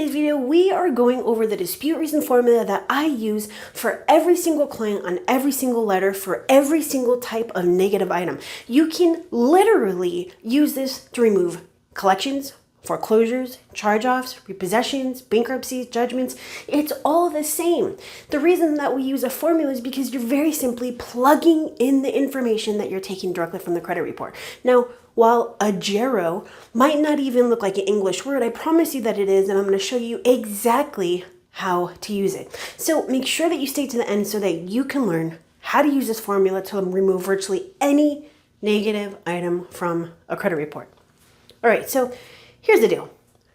today's video, we are going over the dispute reason formula that I use for every single client on every single letter for every single type of negative item. You can literally use this to remove collections, foreclosures, charge-offs, repossessions, bankruptcies, judgments. It's all the same. The reason that we use a formula is because you're very simply plugging in the information that you're taking directly from the credit report. Now, while AGERO might not even look like an English word, I promise you that it is, and I'm going to show you exactly how to use it. So make sure that you stay to the end so that you can learn how to use this formula to remove virtually any negative item from a credit report. All right, so here's the deal.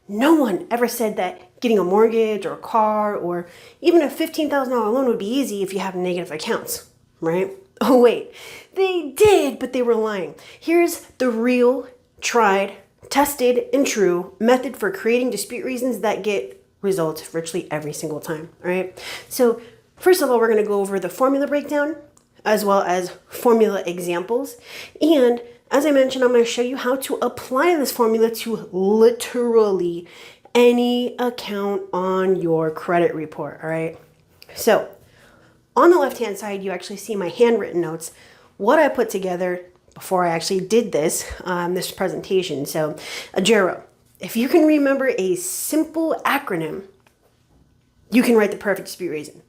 No one ever said that getting a mortgage or a car or even a $15,000 loan would be easy if you have negative accounts, right? Oh wait, they did, but they were lying. Here's the real, tried, tested, and true method for creating dispute reasons that get results virtually every single time, all right? So first of all, we're gonna go over the formula breakdown as well as formula examples. And as I mentioned, I'm going to show you how to apply this formula to literally any account on your credit report, all right? So on the left-hand side, you actually see my handwritten notes, what I put together before I actually did this, this presentation. So AGERO, if you can remember a simple acronym, you can write the perfect dispute reason.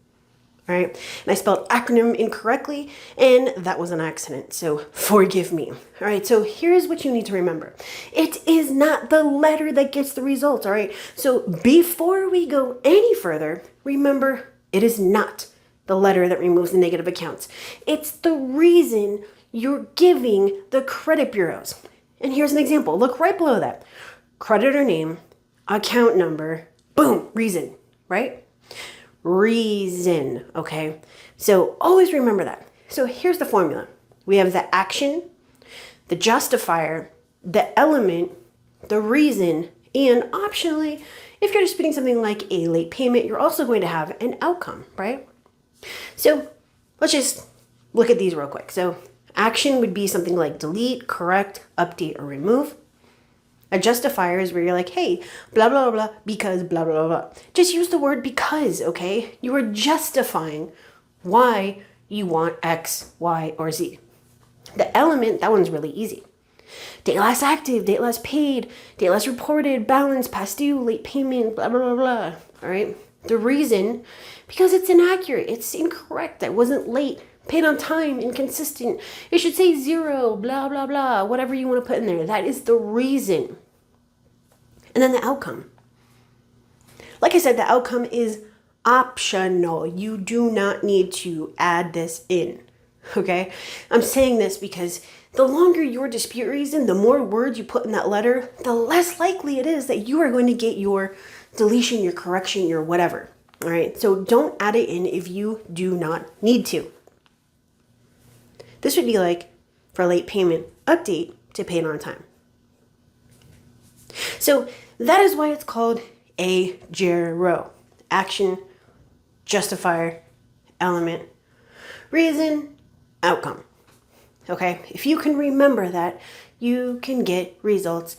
All right, and I spelled acronym incorrectly, and that was an accident, so forgive me. All right, so here's what you need to remember. It is not the letter that gets the results, all right? So before we go any further, remember, it is not the letter that removes the negative accounts. It's the reason you're giving the credit bureaus. And here's an example. Look right below that. Creditor name, account number, boom, reason, right? Reason, okay? So always remember that. So here's the formula. We have the action, the justifier, the element, the reason, and optionally, if you're disputing something like a late payment, you're also going to have an outcome, right? So let's just look at these real quick. So action would be something like delete, correct, update, or remove. A justifier is where you're like, hey, blah, blah, blah, blah, because blah, blah, blah, blah. Just use the word because, okay? You are justifying why you want X, Y, or Z. The element, that one's really easy. Date last active, date last paid, date last reported, balance, past due, late payment, blah, blah, blah, blah. All right? The reason, because it's inaccurate, it's incorrect, that wasn't late, paid on time, inconsistent. It should say 0, blah, blah, blah, whatever you want to put in there. That is the reason. And then the outcome. Like I said, the outcome is optional. You do not need to add this in, okay? I'm saying this because the longer your dispute reason, the more words you put in that letter, the less likely it is that you are going to get your deletion, your correction, your whatever, all right? So don't add it in if you do not need to. This would be like for late payment update to paid on time. So that is why it's called AGERO. Action, justifier, element, reason, outcome. Okay, if you can remember that, you can get results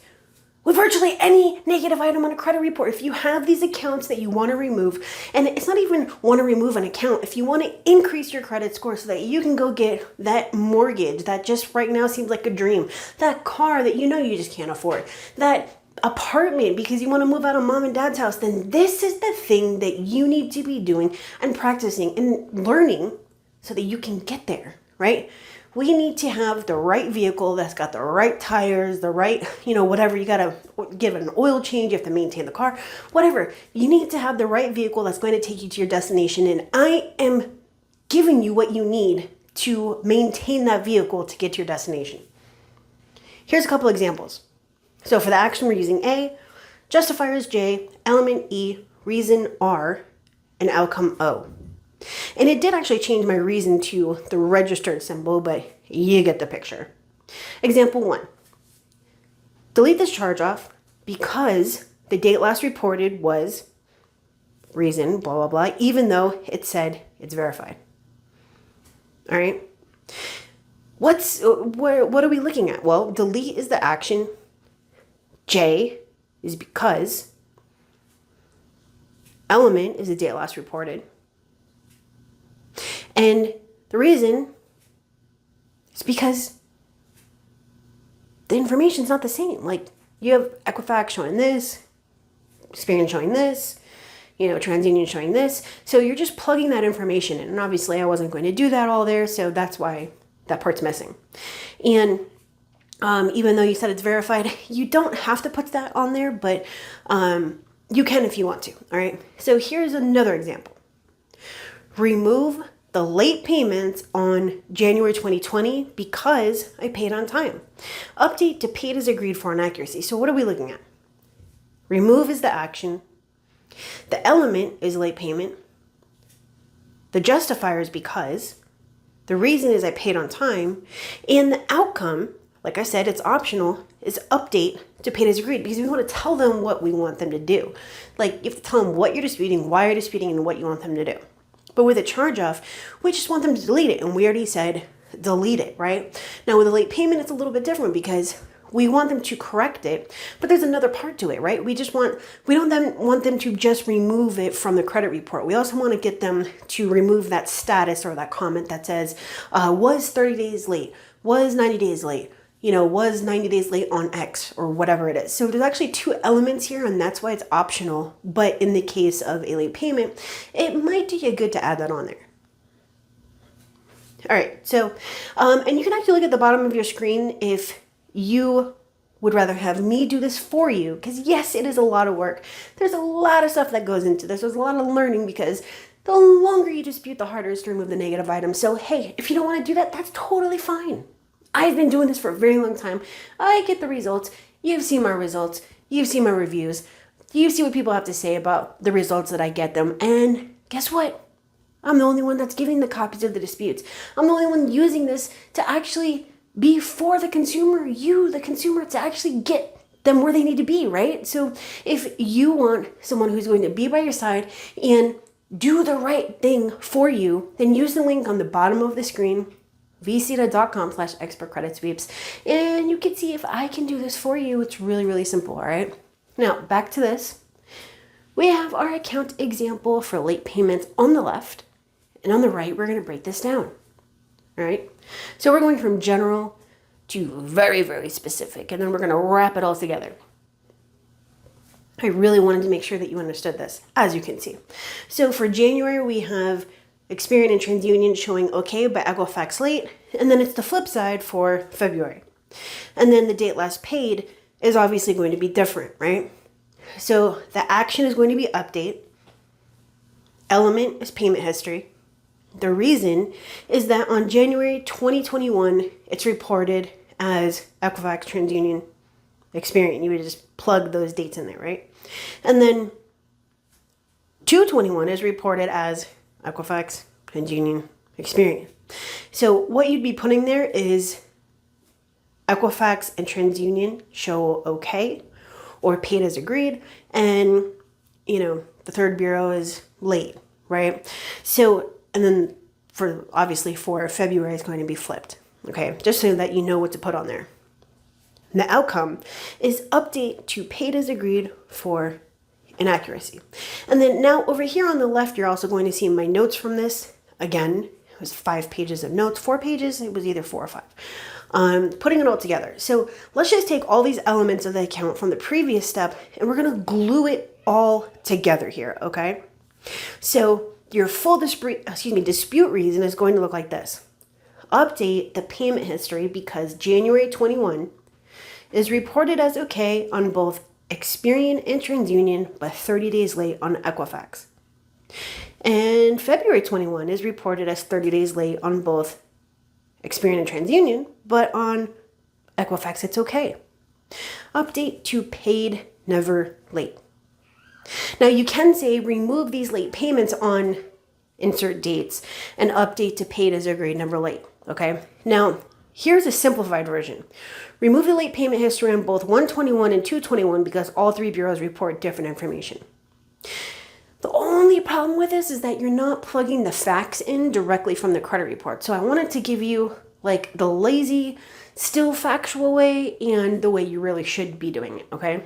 with virtually any negative item on a credit report. If you have these accounts that you want to remove, and it's not even want to remove an account, if you want to increase your credit score so that you can go get that mortgage that just right now seems like a dream, that car that you know you just can't afford, that apartment because you want to move out of mom and dad's house, then this is the thing that you need to be doing and practicing and learning so that you can get there, right? We need to have the right vehicle that's got the right tires, the right, whatever. You got to give it an oil change. You have to maintain the car, whatever. You need to have the right vehicle that's going to take you to your destination. And I am giving you what you need to maintain that vehicle to get to your destination. Here's a couple examples. So for the action, we're using A, justifier is J, element E, reason R, and outcome O. And it did actually change my reason to the registered symbol, but you get the picture. Example 1. Delete this charge off because the date last reported was reason, blah, blah, blah, even though it said it's verified. All right. What are we looking at? Well, delete is the action. J is because. Element is the date last reported. And the reason is because the information's not the same. Like, you have Equifax showing this, Experian showing this, TransUnion showing this. So you're just plugging that information in. And obviously I wasn't going to do that all there, so that's why that part's missing. And even though you said it's verified, you don't have to put that on there, but you can if you want to, all right? So here's another example. Remove the late payments on January 2020 because I paid on time. Update to paid as agreed for inaccuracy. So what are we looking at? Remove is the action. The element is late payment. The justifier is because. The reason is I paid on time. And the outcome, like I said, it's optional, is update to paid as agreed, because we want to tell them what we want them to do. Like, you have to tell them what you're disputing, why you're disputing, and what you want them to do. But with a charge off, we just want them to delete it. And we already said delete it, right? Now with a late payment, it's a little bit different because we want them to correct it, but there's another part to it, right? We don't then want them to just remove it from the credit report. We also want to get them to remove that status or that comment that says, was 30 days late, was 90 days late, was 90 days late on X or whatever it is. So there's actually two elements here, and that's why it's optional. But in the case of a late payment, it might do you good to add that on there. All right, so, and you can actually look at the bottom of your screen if you would rather have me do this for you, because yes, it is a lot of work. There's a lot of stuff that goes into this. There's a lot of learning, because the longer you dispute, the harder it is to remove the negative item. So hey, if you don't want to do that, that's totally fine. I've been doing this for a very long time. I get the results. You've seen my results. You've seen my reviews. You see what people have to say about the results that I get them. And guess what? I'm the only one that's giving the copies of the disputes. I'm the only one using this to actually be for the consumer, you, the consumer, to actually get them where they need to be, right? So if you want someone who's going to be by your side and do the right thing for you, then use the link on the bottom of the screen, vcita.com/expertcreditsweeps, and you can see if I can do this for you. It's really, really simple, all right? Now, back to this. We have our account example for late payments on the left, and on the right, we're going to break this down, all right? So we're going from general to very, very specific, and then we're going to wrap it all together. I really wanted to make sure that you understood this, as you can see. So for January, we have Experian and TransUnion showing okay, but Equifax late, and then it's the flip side for February. And then the date last paid is obviously going to be different, right? So the action is going to be update. Element is payment history. The reason is that on January 2021, it's reported as Equifax, TransUnion, Experian. You would just plug those dates in there, right? And then 2/21 is reported as Equifax, TransUnion, Experian. So what you'd be putting there is Equifax and TransUnion show okay or paid as agreed, and the third bureau is late, right? So, and then obviously for February is going to be flipped, okay? Just so that you know what to put on there. And the outcome is update to paid as agreed for inaccuracy. And then now over here on the left, you're also going to see my notes from this. Again, it was 5 pages of notes, 4 pages, it was either 4 or 5. Putting it all together. So let's just take all these elements of the account from the previous step, and we're going to glue it all together here, okay? So your full dispute reason is going to look like this. Update the payment history because January 21 is reported as okay on both Experian and TransUnion, but 30 days late on Equifax. And February 21 is reported as 30 days late on both Experian and TransUnion, but on Equifax it's okay. Update to paid, never late. Now you can say remove these late payments on insert dates and update to paid as agreed, never late, okay? Now here's a simplified version. Remove the late payment history on both 121 and 221 because all 3 bureaus report different information. The only problem with this is that you're not plugging the facts in directly from the credit report. So I wanted to give you like the lazy, still factual way and the way you really should be doing it, okay?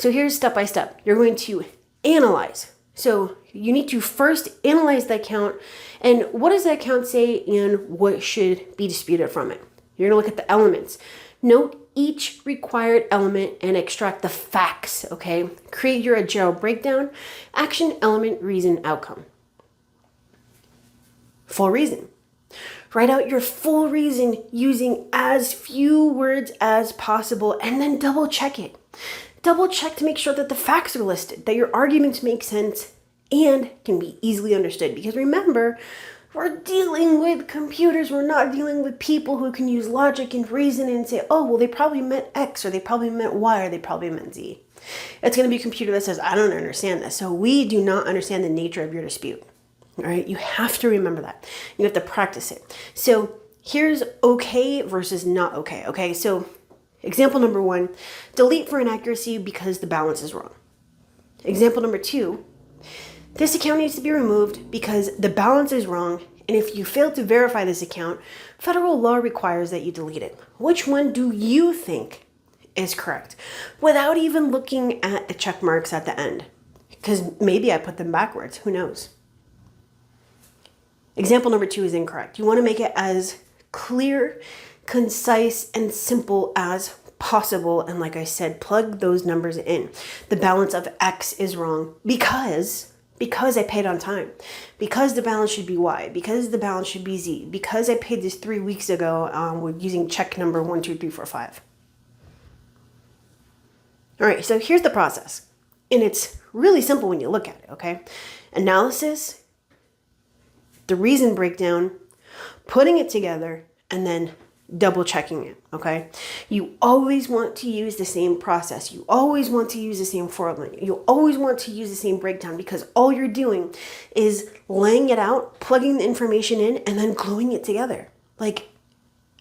So here's step by step. You're going to analyze. So you need to first analyze the account and what does the account say and what should be disputed from it. You're going to look at the elements. Note each required element and extract the facts, okay? Create your AGERO breakdown, action, element, reason, outcome. Full reason. Write out your full reason using as few words as possible and then double check it. Double check to make sure that the facts are listed, that your arguments make sense and can be easily understood. Because remember, we're dealing with computers. We're not dealing with people who can use logic and reason and say, oh, well, they probably meant X or they probably meant Y or they probably meant Z. It's going to be a computer that says, I don't understand this. So we do not understand the nature of your dispute. All right, you have to remember that. You have to practice it. So here's okay versus not okay. Okay, so example number 1, delete for inaccuracy because the balance is wrong. Example number 2, this account needs to be removed because the balance is wrong. And if you fail to verify this account, federal law requires that you delete it. Which one do you think is correct? Without even looking at the check marks at the end. Because maybe I put them backwards, who knows? Example number 2 is incorrect. You want to make it as clear, concise, and simple as possible. And like I said, plug those numbers in. The balance of X is wrong because I paid on time, because the balance should be Y, because the balance should be Z, because I paid this 3 weeks ago with using check number 1, 2, 3, 4, 5. All right, so here's the process. And it's really simple when you look at it, okay? Analysis, the reason breakdown, putting it together, and then double checking it, okay? You always want to use the same process. You always want to use the same formula. You always want to use the same breakdown because all you're doing is laying it out, plugging the information in, and then gluing it together. Like,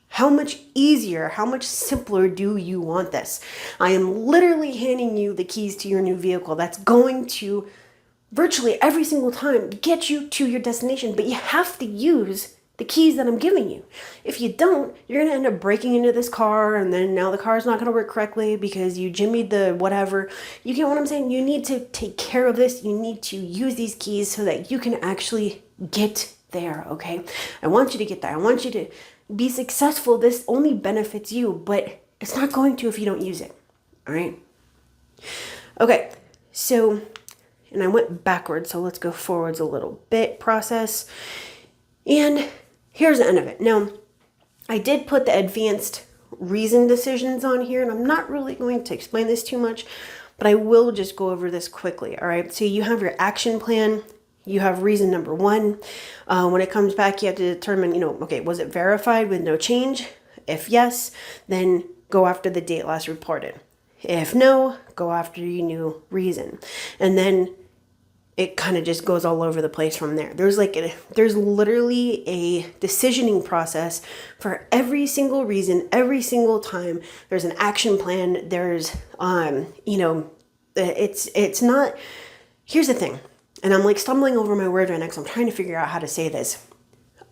how much easier, how much simpler do you want this? I am literally handing you the keys to your new vehicle that's going to virtually every single time get you to your destination, but you have to use the keys that I'm giving you. If you don't, you're going to end up breaking into this car and then now the car's not going to work correctly because you jimmied the whatever. You get what I'm saying? You need to take care of this. You need to use these keys so that you can actually get there, okay? I want you to get there. I want you to be successful. This only benefits you, but it's not going to if you don't use it, all right? Okay, so, and I went backwards, so let's go forwards a little bit, process. And here's the end of it. Now, I did put the advanced reason decisions on here, and I'm not really going to explain this too much, but I will just go over this quickly, all right? So you have your action plan. You have reason number 1. When it comes back, you have to determine, okay, was it verified with no change? If yes, then go after the date last reported. If no, go after your new reason. And then it kind of just goes all over the place from there. There's literally a decisioning process for every single reason, every single time. There's an action plan. There's, it's not, here's the thing. And I'm like stumbling over my words right now because I'm trying to figure out how to say this.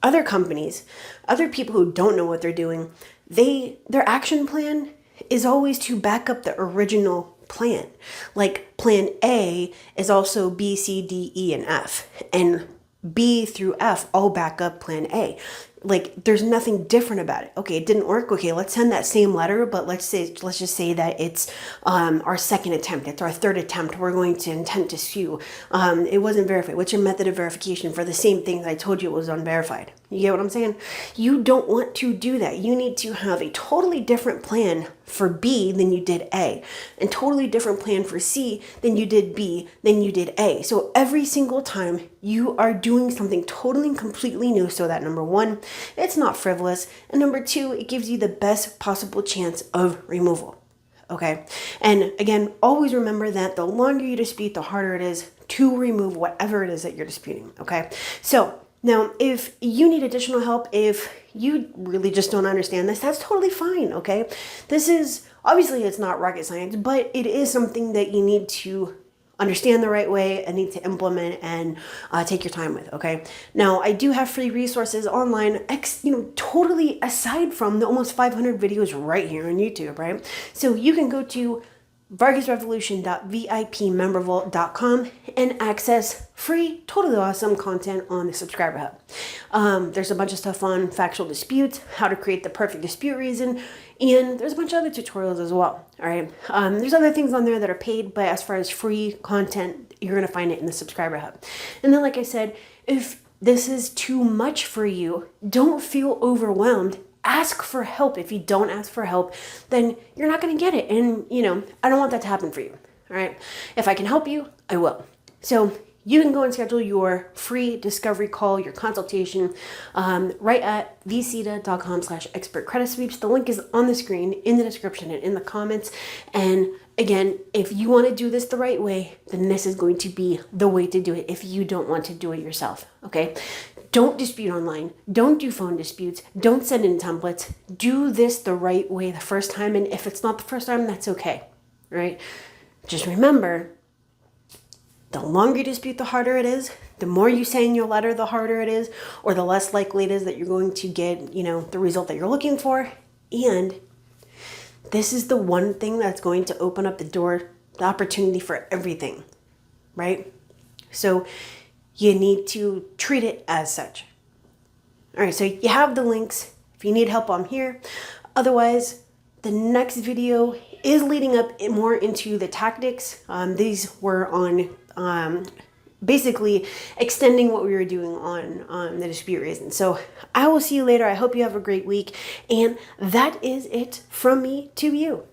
Other companies, other people who don't know what they're doing, their action plan is always to back up the original plan. Like plan A is also B, C, D, E, and F. And B through F all back up plan A. Like there's nothing different about it. Okay, it didn't work. Okay, let's send that same letter, but let's just say that it's our second attempt. It's our third attempt. We're going to intend to sue. It wasn't verified. What's your method of verification for the same thing that I told you it was unverified? You get what I'm saying? You don't want to do that. You need to have a totally different plan for B than you did A, and totally different plan for C than you did B, than you did A. So every single time you are doing something totally and completely new so that number 1, it's not frivolous, and number 2, it gives you the best possible chance of removal. Okay? And again, always remember that the longer you dispute, the harder it is to remove whatever it is that you're disputing. Okay? So now, if you need additional help, if you really just don't understand this, that's totally fine, okay? This is, obviously it's not rocket science, but it is something that you need to understand the right way and need to implement and take your time with, okay? Now, I do have free resources online, totally aside from the almost 500 videos right here on YouTube, right? So you can go to vargasrevolution.vipmembervault.com and access free, totally awesome content on the subscriber hub. There's a bunch of stuff on factual disputes, how to create the perfect dispute reason, and there's a bunch of other tutorials as well. All right. There's other things on there that are paid, but as far as free content, you're going to find it in the subscriber hub. And then, like I said, if this is too much for you, don't feel overwhelmed. Ask for help. If you don't ask for help, then you're not going to get it. And, I don't want that to happen for you. All right. If I can help you, I will. So you can go and schedule your free discovery call, your consultation, right at vcita.com/expert credit sweeps. The link is on the screen, in the description, and in the comments. And again, if you want to do this the right way, then this is going to be the way to do it if you don't want to do it yourself. Okay. Don't dispute online. Don't do phone disputes. Don't send in templates. Do this the right way the first time. And if it's not the first time, that's okay. Right? Just remember, the longer you dispute, the harder it is. The more you say in your letter, the harder it is, or the less likely it is that you're going to get, the result that you're looking for. And this is the one thing that's going to open up the door, the opportunity for everything. Right? So you need to treat it as such. All right, so you have the links. If you need help, I'm here. Otherwise, the next video is leading up more into the tactics. These were on basically extending what we were doing on the dispute reason. So I will see you later. I hope you have a great week. And that is it from me to you.